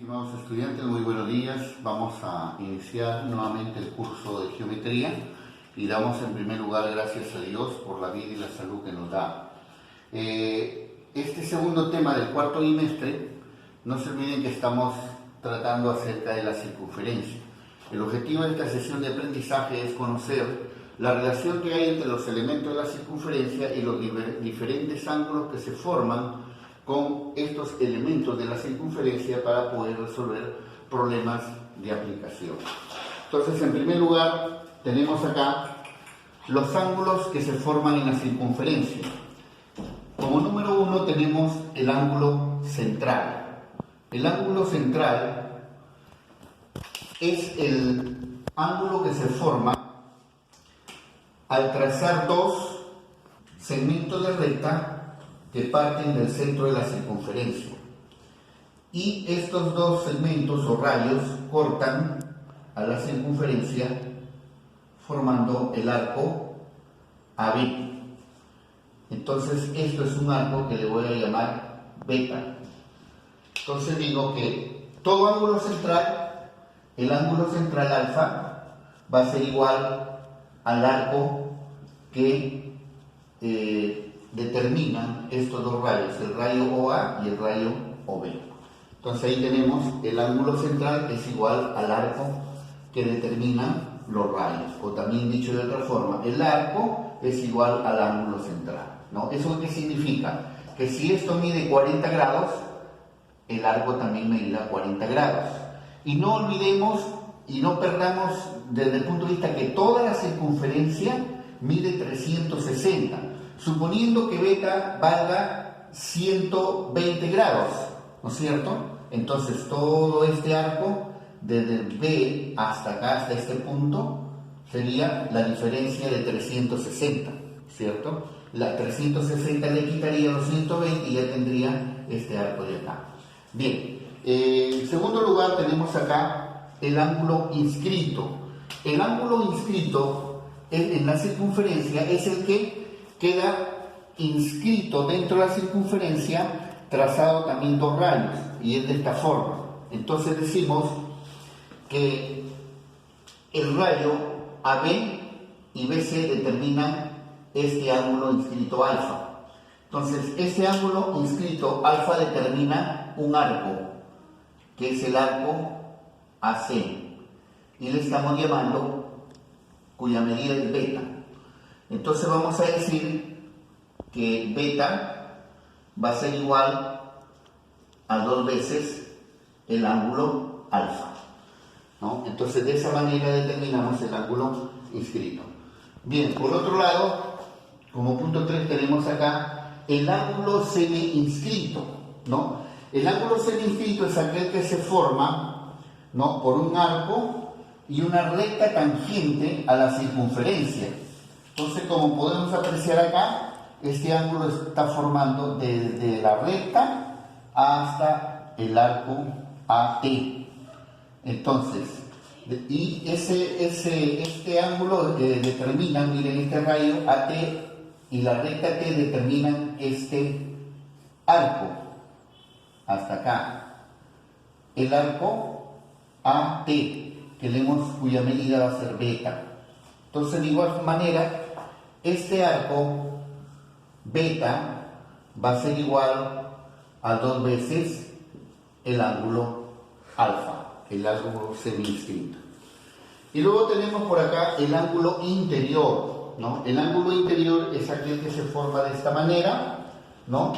Estimados estudiantes, muy buenos días. Vamos a iniciar nuevamente el curso de geometría y damos en primer lugar gracias a Dios por la vida y la salud que nos da. Este segundo tema del cuarto bimestre, no se olviden que estamos tratando acerca de la circunferencia. El objetivo de esta sesión de aprendizaje es conocer la relación que hay entre los elementos de la circunferencia y los diferentes ángulos que se forman con estos elementos de la circunferencia para poder resolver problemas de aplicación. Entonces, en primer lugar, tenemos acá los ángulos que se forman en la circunferencia. Como número uno tenemos el ángulo central. El ángulo central es el ángulo que se forma al trazar dos segmentos de recta que parten del centro de la circunferencia. Y estos dos segmentos o rayos cortan a la circunferencia formando el arco AB. Entonces esto es un arco que le voy a llamar beta. Entonces digo que todo ángulo central, el ángulo central alfa, va a ser igual al arco que determinan estos dos rayos, el rayo OA y el rayo OB. Entonces ahí tenemos el ángulo central que es igual al arco que determina los rayos, o también dicho de otra forma, el arco es igual al ángulo central, ¿no? ¿Eso qué significa? Que si esto mide 40 grados, el arco también medirá 40 grados. Y no olvidemos y no perdamos desde el punto de vista que toda la circunferencia mide 360, suponiendo que beta valga 120 grados, ¿no es cierto? Entonces todo este arco, desde B hasta acá, hasta este punto, sería la diferencia de 360, ¿cierto? La 360 le quitaría los 120 y ya tendría este arco de acá. Bien, en segundo lugar tenemos acá el ángulo inscrito. El ángulo inscrito en la circunferencia es el que queda inscrito dentro de la circunferencia, trazado también dos rayos, y es de esta forma. Entonces decimos que el rayo AB y BC determinan este ángulo inscrito alfa. Entonces, este ángulo inscrito alfa determina un arco, que es el arco AC, y le estamos llamando, cuya medida es beta. Entonces vamos a decir que beta va a ser igual a 2 veces el ángulo alfa, ¿no? Entonces de esa manera determinamos el ángulo inscrito. Bien, por otro lado, como punto 3 tenemos acá el ángulo semi-inscrito, ¿no? El ángulo semi-inscrito es aquel que se forma, ¿no?, por un arco y una recta tangente a la circunferencia. Entonces, como podemos apreciar acá, este ángulo está formando desde la recta hasta el arco AT. Entonces, y este ángulo determina, miren, este rayo AT y la recta T determinan este arco hasta acá. El arco AT, cuya medida va a ser beta. Entonces, de igual manera, este arco beta va a ser igual a 2 veces el ángulo alfa, el ángulo semi-inscrito. Y luego tenemos por acá el ángulo interior, ¿no? El ángulo interior es aquel que se forma de esta manera, ¿no?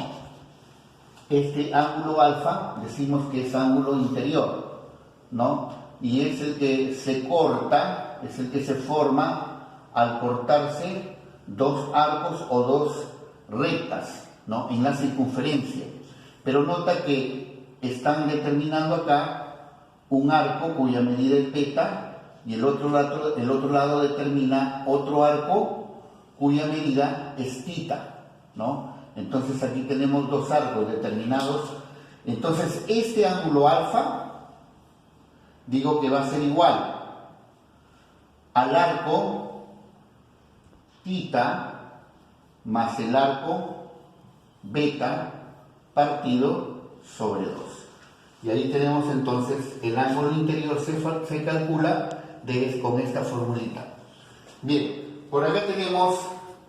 Este ángulo alfa decimos que es ángulo interior, ¿no? Y es el que se corta, es el que se forma al cortarse dos arcos o dos rectas, ¿no?, en la circunferencia. Pero nota que están determinando acá un arco cuya medida es beta y el otro lado determina otro arco cuya medida es tita, ¿no? Entonces aquí tenemos dos arcos determinados. Entonces este ángulo alfa, digo que va a ser igual al arco tita más el arco beta partido sobre 2. Y ahí tenemos entonces el ángulo interior se calcula con esta formulita. Bien, por acá tenemos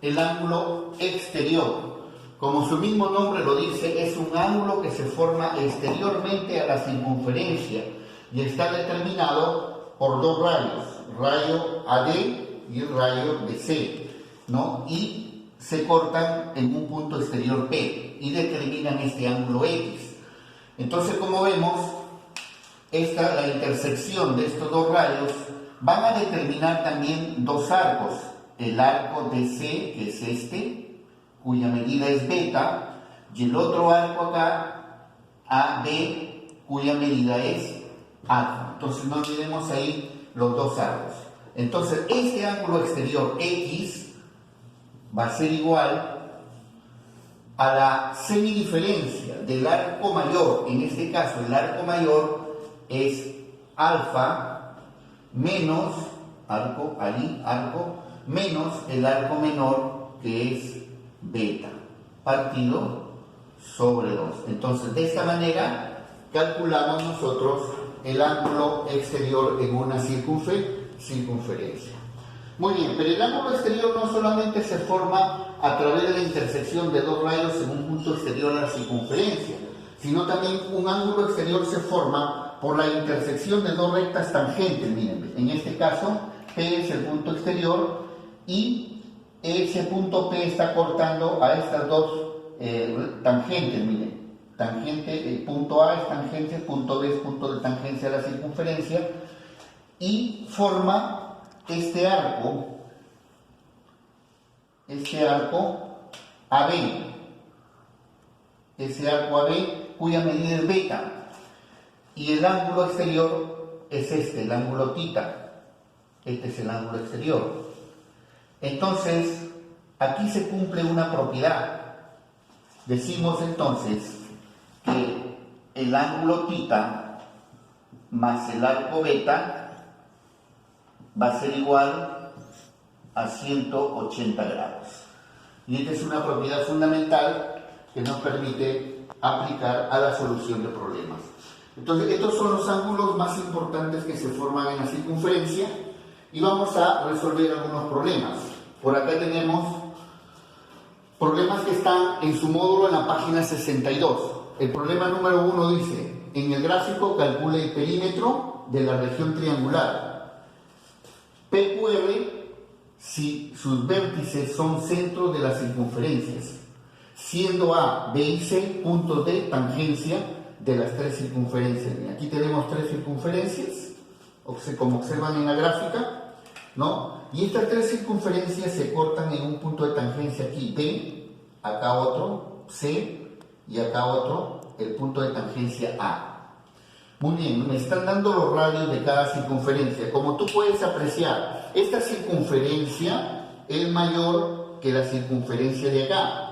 el ángulo exterior. Como su mismo nombre lo dice, es un ángulo que se forma exteriormente a la circunferencia y está determinado por dos rayos, rayo AD y el rayo BC, ¿no? Y se cortan en un punto exterior P y determinan este ángulo X. Entonces, como vemos, la intersección de estos dos rayos van a determinar también dos arcos, el arco DC, que es este, cuya medida es beta, y el otro arco acá, AB, cuya medida es alfa. Entonces no olvidemos ahí los dos arcos. Entonces este ángulo exterior X va a ser igual a la semidiferencia del arco mayor. En este caso el arco mayor es alfa menos arco menos el arco menor, que es beta, partido sobre 2. Entonces, de esta manera calculamos nosotros el ángulo exterior en una circunferencia. Muy bien, pero el ángulo exterior no solamente se forma a través de la intersección de dos rayos en un punto exterior a la circunferencia, sino también un ángulo exterior se forma por la intersección de dos rectas tangentes. Miren, en este caso P es el punto exterior y ese punto P está cortando a estas dos tangentes. Miren, tangente, punto A es tangente, punto B es punto de tangencia a la circunferencia, y forma este arco AB, ese arco AB cuya medida es beta, y el ángulo exterior es el ángulo θ. Este es el ángulo exterior. Entonces, aquí se cumple una propiedad. Decimos entonces que el ángulo θ más el arco beta va a ser igual a 180 grados. Y esta es una propiedad fundamental que nos permite aplicar a la solución de problemas. Entonces, estos son los ángulos más importantes que se forman en la circunferencia y vamos a resolver algunos problemas. Por acá tenemos problemas que están en su módulo en la página 62. El problema número 1 dice: en el gráfico calcule el perímetro de la región triangular PQR si sus vértices son centros de las circunferencias, siendo A, B y C puntos de tangencia de las tres circunferencias. Aquí tenemos tres circunferencias, como observan en la gráfica, ¿no? Y estas tres circunferencias se cortan en un punto de tangencia aquí, B, acá otro, C, y acá otro, el punto de tangencia A. Muy bien, me están dando los radios de cada circunferencia. Como tú puedes apreciar, esta circunferencia es mayor que la circunferencia de acá,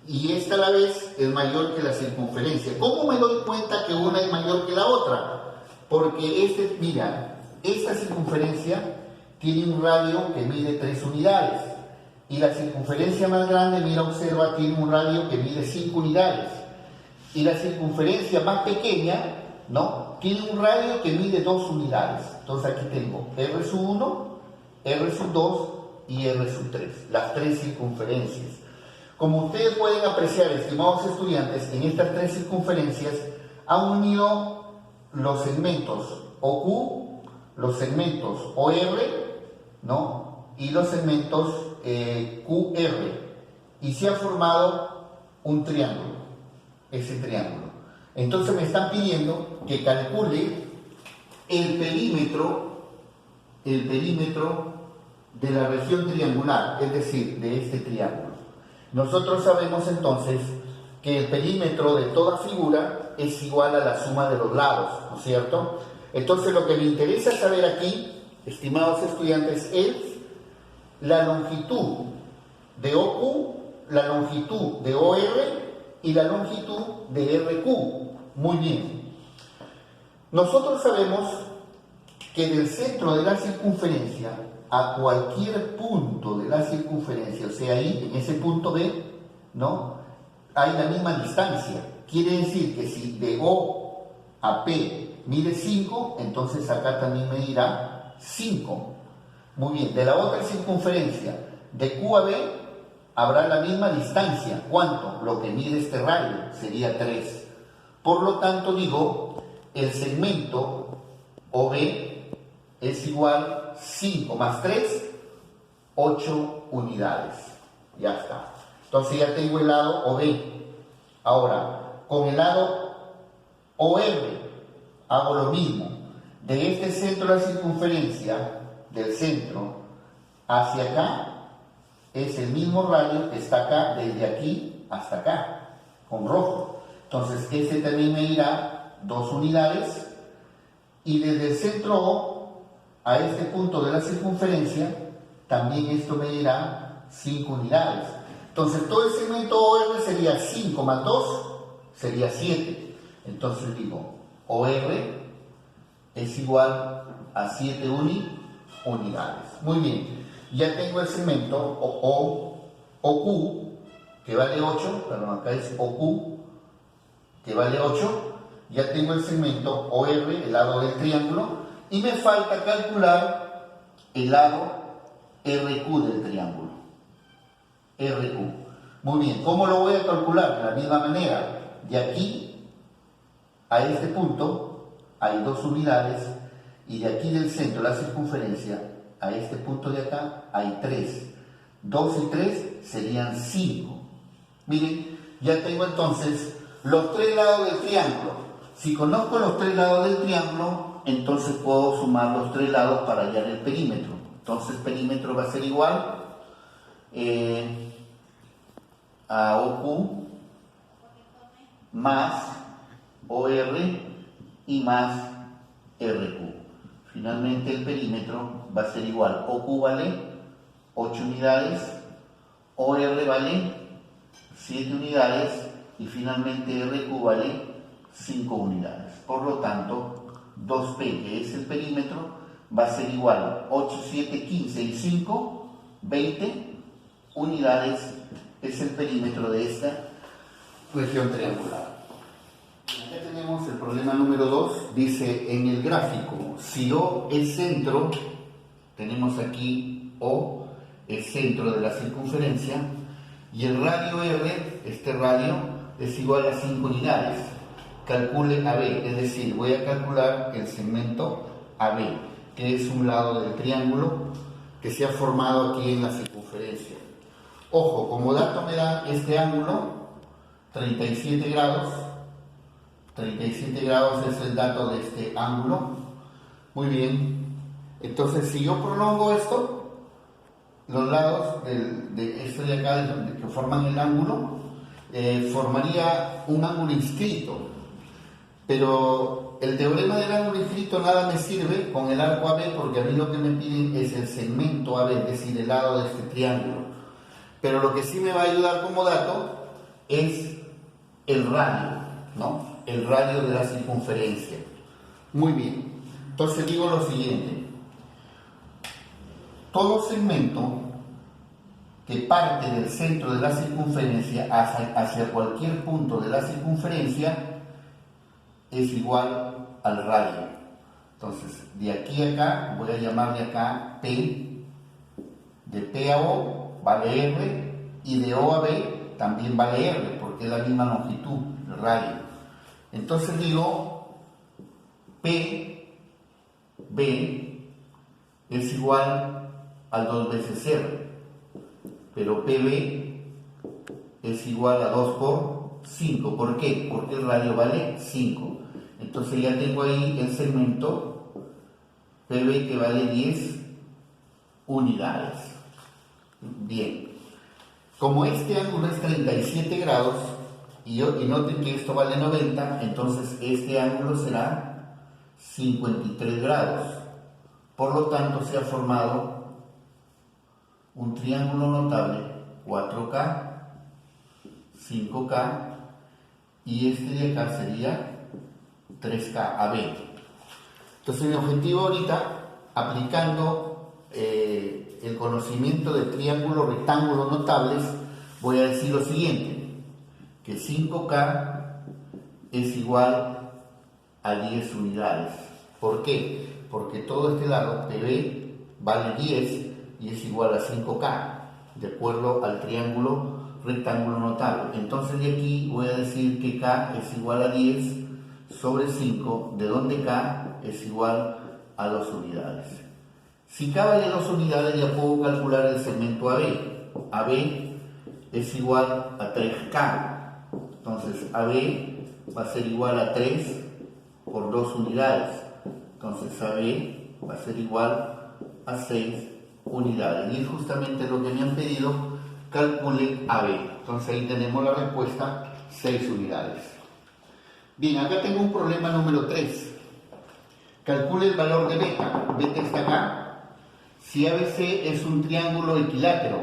y esta a la vez es mayor que la circunferencia. ¿Cómo me doy cuenta que una es mayor que la otra? Porque mira, esta circunferencia tiene un radio que mide 3 unidades, y la circunferencia más grande, mira, observa, tiene un radio que mide 5 unidades, y la circunferencia más pequeña, ¿no?, tiene un radio que mide 2 unidades. Entonces aquí tengo R sub 1, R sub 2 y R sub 3, las tres circunferencias. Como ustedes pueden apreciar, estimados estudiantes, en estas tres circunferencias han unido los segmentos OQ, los segmentos OR, ¿no?, y los segmentos QR, y se ha formado un triángulo, ese triángulo. Entonces me están pidiendo que calcule el perímetro de la región triangular, es decir, de este triángulo. Nosotros sabemos entonces que el perímetro de toda figura es igual a la suma de los lados, ¿no es cierto? Entonces lo que me interesa saber aquí, estimados estudiantes, es la longitud de OQ, la longitud de OR y la longitud de RQ. Muy bien. Nosotros sabemos que del centro de la circunferencia a cualquier punto de la circunferencia, o sea, ahí, en ese punto B, ¿no?, hay la misma distancia. Quiere decir que si de O AP mide 5, entonces acá también medirá 5. Muy bien, de la otra circunferencia, de Q a B, habrá la misma distancia. ¿Cuánto? Lo que mide este radio, sería 3. Por lo tanto, digo, el segmento OB es igual 5 más 3, 8 unidades. Ya está. Entonces ya tengo el lado OB. Ahora, con el lado OR hago lo mismo. De este centro de la circunferencia, del centro hacia acá, es el mismo radio que está acá, desde aquí hasta acá, con rojo. Entonces, este también medirá 2 unidades. Y desde el centro O a este punto de la circunferencia, también esto medirá 5 unidades. Entonces, todo el segmento OR sería 5 más 2, sería 7. Entonces digo, OR es igual a 7 unidades. Muy bien, ya tengo el segmento OQ, que vale 8, perdón, acá es OQ, que vale 8. Ya tengo el segmento OR, el lado del triángulo, y me falta calcular el lado RQ del triángulo. RQ. Muy bien, ¿cómo lo voy a calcular? De la misma manera, de aquí a este punto hay 2 unidades, y de aquí del centro de la circunferencia a este punto de acá hay 3. 2 y 3 serían 5. Miren, ya tengo entonces los 3 lados del triángulo. Si conozco los 3 lados del triángulo, entonces puedo sumar los 3 lados para hallar el perímetro. Entonces el perímetro va a ser igual a OQ más OR y más RQ. Finalmente el perímetro va a ser igual. OQ vale 8 unidades, OR vale 7 unidades y finalmente RQ vale 5 unidades. Por lo tanto, 2P, que es el perímetro, va a ser igual 8, 7, 15 y 5, 20 unidades es el perímetro de esta región triangular. Acá tenemos el problema número 2. Dice en el gráfico, si O es centro, tenemos aquí O, el centro de la circunferencia, y el radio R, este radio, es igual a 5 unidades. Calcule AB, es decir, voy a calcular el segmento AB, que es un lado del triángulo que se ha formado aquí en la circunferencia. Ojo, como dato me da este ángulo, 37 grados. 37 grados es el dato de este ángulo. Muy bien. Entonces, si yo prolongo esto, los lados de esto de acá, que forman el ángulo, formaría un ángulo inscrito. Pero el teorema del ángulo inscrito nada me sirve con el arco AB, porque a mí lo que me piden es el segmento AB, es decir, el lado de este triángulo. Pero lo que sí me va a ayudar como dato es el radio, ¿no? El radio de la circunferencia. Muy bien. Entonces digo lo siguiente. Todo segmento que parte del centro de la circunferencia hacia cualquier punto de la circunferencia es igual al radio. Entonces, de aquí a acá, voy a llamarle acá P. De P a O vale R, y de O a B también vale R, porque es la misma longitud, el radio. Entonces digo, P, B, es igual al 2 veces R, pero PB es igual a 2 por 5. ¿Por qué? Porque el radio vale 5. Entonces ya tengo ahí el segmento PB que vale 10 unidades. Bien. Como este ángulo es 37 grados, y noten que esto vale 90, entonces este ángulo será 53 grados. Por lo tanto, se ha formado un triángulo notable 4K, 5K, y este de acá sería 3K AB. Entonces mi objetivo ahorita, aplicando el conocimiento de triángulos rectángulos notables, voy a decir lo siguiente, que 5K es igual a 10 unidades. ¿Por qué? Porque todo este lado, PB, vale 10 y es igual a 5K, de acuerdo al triángulo rectángulo notable. Entonces de aquí voy a decir que K es igual a 10 sobre 5, de donde K es igual a 2 unidades. Si K vale 2 unidades, ya puedo calcular el segmento AB. AB es igual a 3K. Entonces AB va a ser igual a 3 por 2 unidades. Entonces AB va a ser igual a 6 unidades. Y es justamente lo que me han pedido, calcule AB. Entonces ahí tenemos la respuesta, 6 unidades. Bien, acá tengo un problema número 3. Calcule el valor de beta. Beta está acá. Si ABC es un triángulo equilátero,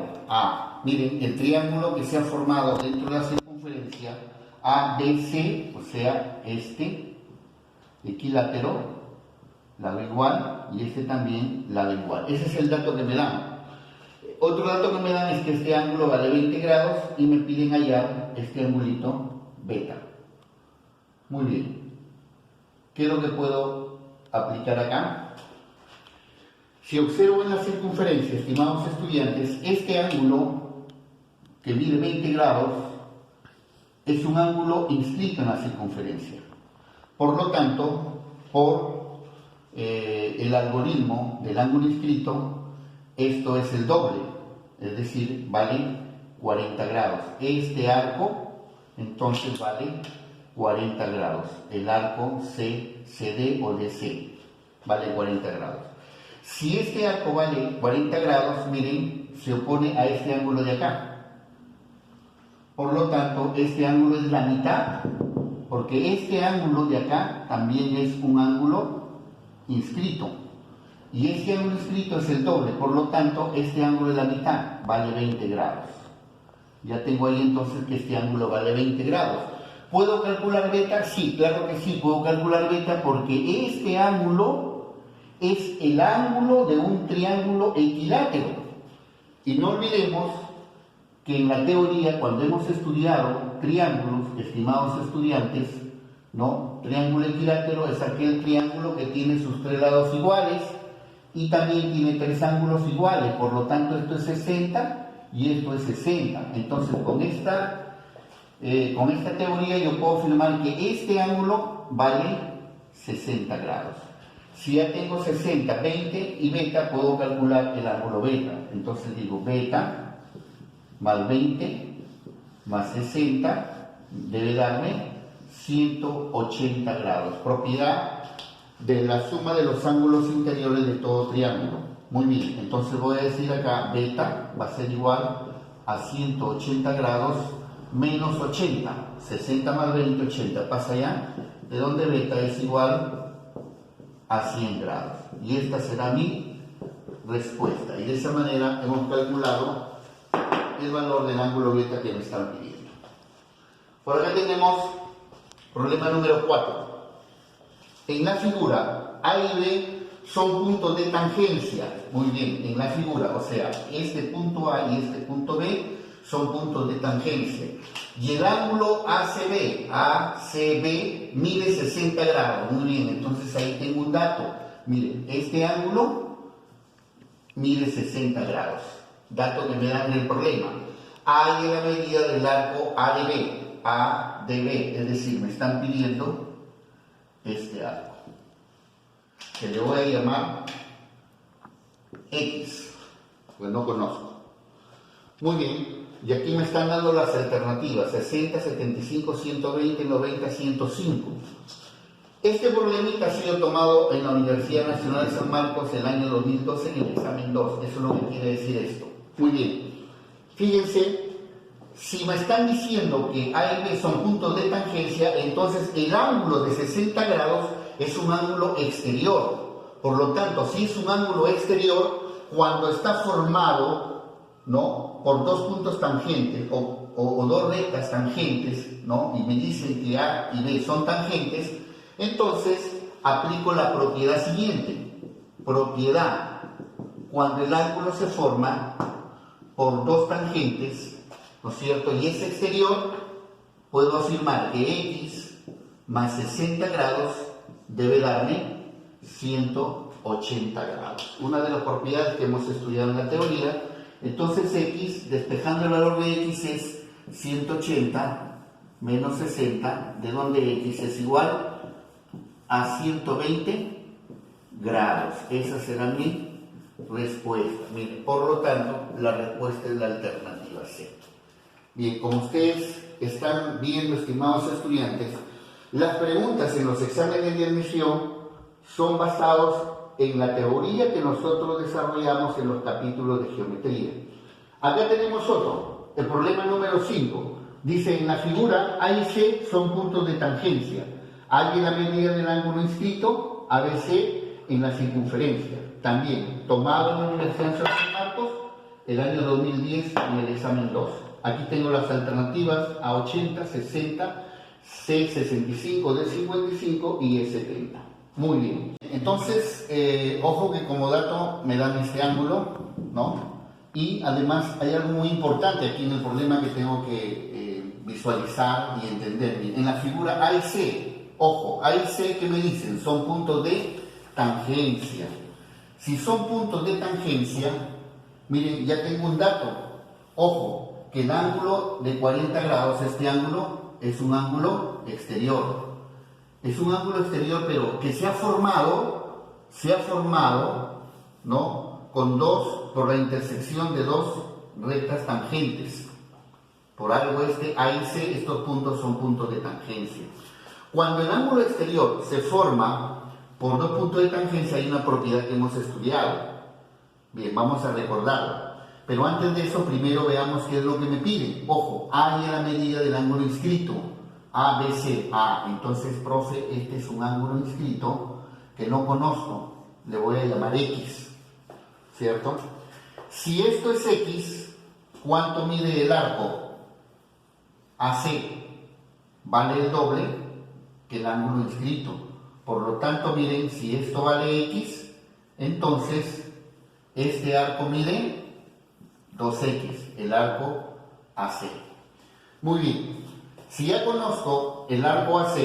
miren, el triángulo que se ha formado dentro de la circunferencia ABC, o sea, este equilátero, lado igual, y este también, lado igual. Ese es el dato que me dan. Otro dato que me dan es que este ángulo vale 20 grados y me piden hallar este angulito beta. Muy bien. ¿Qué es lo que puedo aplicar acá? Si observo en la circunferencia, estimados estudiantes, este ángulo que mide 20 grados es un ángulo inscrito en la circunferencia. Por lo tanto, por el algoritmo del ángulo inscrito, esto es el doble, es decir, vale 40 grados. Este arco, entonces, vale 40 grados. El arco CD o DC vale 40 grados. Si este arco vale 40 grados, miren, se opone a este ángulo de acá. Por lo tanto, este ángulo es la mitad, porque este ángulo de acá también es un ángulo inscrito. Y este ángulo inscrito es el doble, por lo tanto, este ángulo es la mitad, vale 20 grados. Ya tengo ahí entonces que este ángulo vale 20 grados. ¿Puedo calcular beta? Sí, claro que sí, puedo calcular beta porque este ángulo es el ángulo de un triángulo equilátero. Y no olvidemos que en la teoría, cuando hemos estudiado triángulos, estimados estudiantes, ¿no? Triángulo equilátero es aquel triángulo que tiene sus 3 lados iguales y también tiene 3 ángulos iguales. Por lo tanto, esto es 60 y esto es 60. Entonces, con esta teoría yo puedo afirmar que este ángulo vale 60 grados. Si ya tengo 60, 20 y beta, puedo calcular el ángulo beta. Entonces digo beta más 20 más 60 debe darme 180 grados. Propiedad de la suma de los ángulos interiores de todo triángulo. Muy bien, entonces voy a decir acá beta va a ser igual a 180 grados menos 80. 60 más 20, 80. Pasa ya, de donde beta es igual a 100 grados. Y esta será mi respuesta. Y de esa manera hemos calculado el valor del ángulo beta que me están pidiendo. Por acá tenemos problema número 4. En la figura A y B son puntos de tangencia. Muy bien, en la figura, o sea, este punto A y este punto B son puntos de tangencia. Y el ángulo ACB mide 60 grados. Muy bien, entonces ahí tengo un dato. Miren, este ángulo mide 60 grados. Dato que me dan en el problema. A es la medida del arco ADB, es decir, me están pidiendo este arco, que le voy a llamar X, pues no conozco. Muy bien. Y aquí me están dando las alternativas, 60, 75, 120, 90, 105. Este problemita ha sido tomado en la Universidad Nacional de San Marcos el año 2012 en el examen 2. Eso es lo que quiere decir esto. Muy bien. Fíjense, si me están diciendo que A y B son puntos de tangencia, entonces el ángulo de 60 grados es un ángulo exterior. Por lo tanto, si es un ángulo exterior, cuando está formado, ¿no?, por dos puntos tangentes o dos rectas tangentes, ¿no?, y me dicen que A y B son tangentes, entonces aplico la propiedad siguiente. Propiedad: cuando el ángulo se forma por dos tangentes, ¿no es cierto?, y es exterior, puedo afirmar que X más 60 grados debe darme 180 grados. Una de las propiedades que hemos estudiado en la teoría. Entonces x, despejando el valor de x, es 180 menos 60, de donde x es igual a 120 grados. Esa será mi respuesta. Miren, por lo tanto, la respuesta es la alternativa C. Bien, como ustedes están viendo, estimados estudiantes, las preguntas en los exámenes de admisión son basados en la teoría que nosotros desarrollamos en los capítulos de geometría. Acá tenemos otro, el problema número 5. Dice, en la figura A y C son puntos de tangencia. Hay la medida del ángulo inscrito, ABC, en la circunferencia. También, tomado en la Universidad de San Marcos, el año 2010 en el examen 2. Aquí tengo las alternativas A80, 60, C65, D55 y E70. Muy bien. Entonces, ojo que como dato me dan este ángulo, ¿no? Y además hay algo muy importante aquí en el problema que tengo que visualizar y entender bien. En la figura A y C, ojo, A y C, ¿qué me dicen? Son puntos de tangencia. Si son puntos de tangencia, miren, ya tengo un dato. Ojo, que el ángulo de 40 grados, este ángulo, es un ángulo exterior. Es un ángulo exterior, pero que se ha formado, ¿no? Por la intersección de dos rectas tangentes. Por algo A y C, estos puntos son puntos de tangencia. Cuando el ángulo exterior se forma por dos puntos de tangencia, hay una propiedad que hemos estudiado. Bien, vamos a recordarla. Pero antes de eso, primero veamos qué es lo que me piden. Ojo, A es la medida del ángulo inscrito. A, B, C, A. Entonces, profe, este es un ángulo inscrito que no conozco. Le voy a llamar X. ¿Cierto? Si esto es X, ¿cuánto mide el arco? AC vale el doble que el ángulo inscrito. Por lo tanto, miren, si esto vale X, entonces este arco mide 2X, el arco AC. Muy bien, si ya conozco el arco AC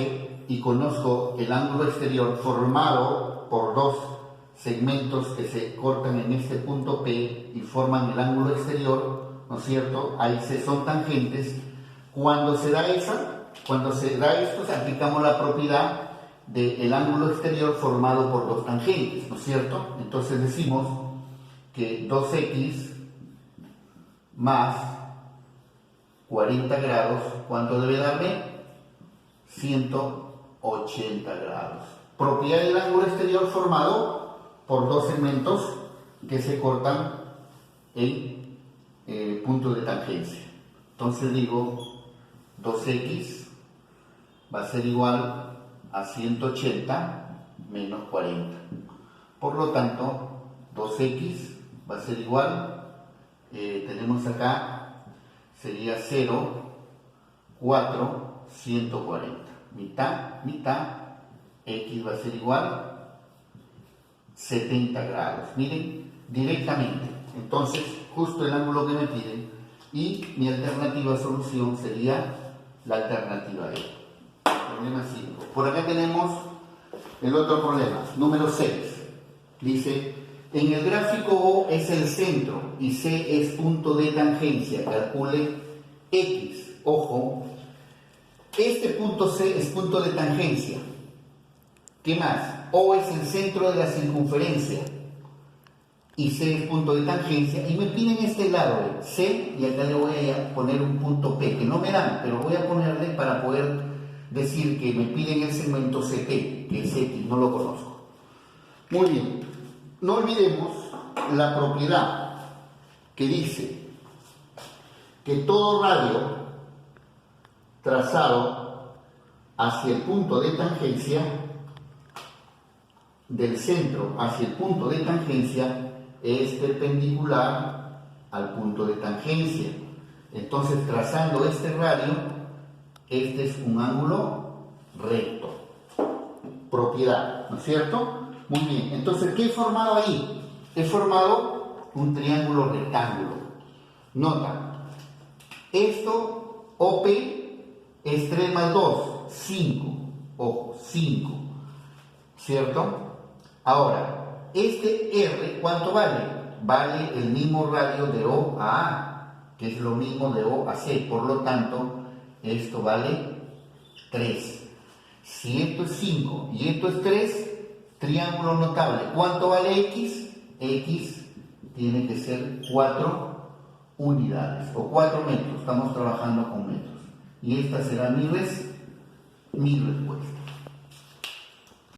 y conozco el ángulo exterior formado por dos segmentos que se cortan en este punto P y forman el ángulo exterior, ¿no es cierto? Ahí son tangentes. Cuando se da esto, aplicamos la propiedad del ángulo exterior formado por dos tangentes, ¿no es cierto? Entonces decimos que 2x más 40 grados, ¿cuánto debe darme? 180 grados. Propiedad del ángulo exterior formado por dos segmentos que se cortan en puntos de tangencia. Entonces digo, 2x va a ser igual a 180 menos 40. Por lo tanto, 2x va a ser igual, tenemos acá, sería 0, 4, 140. Mitad, mitad, x va a ser igual 70 grados. Miren, directamente. Entonces, justo el ángulo que me piden. Y mi alternativa de solución sería la alternativa E. Problema 5. Por acá tenemos el otro problema, número 6. Dice, en el gráfico O es el centro y C es punto de tangencia. Calcule X. Ojo, este punto C es punto de tangencia. ¿Qué más? O es el centro de la circunferencia y C es punto de tangencia, y me piden este lado de C, y acá le voy a poner un punto P, que no me dan, pero voy a ponerle para poder decir que me piden el segmento CP, que es X, no lo conozco. Muy bien, no olvidemos la propiedad que dice que todo radio trazado hacia el punto de tangencia, del centro hacia el punto de tangencia, es perpendicular al punto de tangencia. Entonces, trazando este radio, este es un ángulo recto. Propiedad, ¿no es cierto? Muy bien. Entonces, ¿qué he formado ahí? He formado un triángulo rectángulo. Nota, esto, OP, es 3 más 2, 5. Ojo, 5. ¿cierto? Ahora, este R, ¿cuánto vale? Vale el mismo radio de O a A, que es lo mismo de O a C, por lo tanto, esto vale 3. Si esto es 5 y esto es 3, triángulo notable, ¿cuánto vale X? X tiene que ser 4 unidades o 4 metros, estamos trabajando con metros. Y esta será mi respuesta.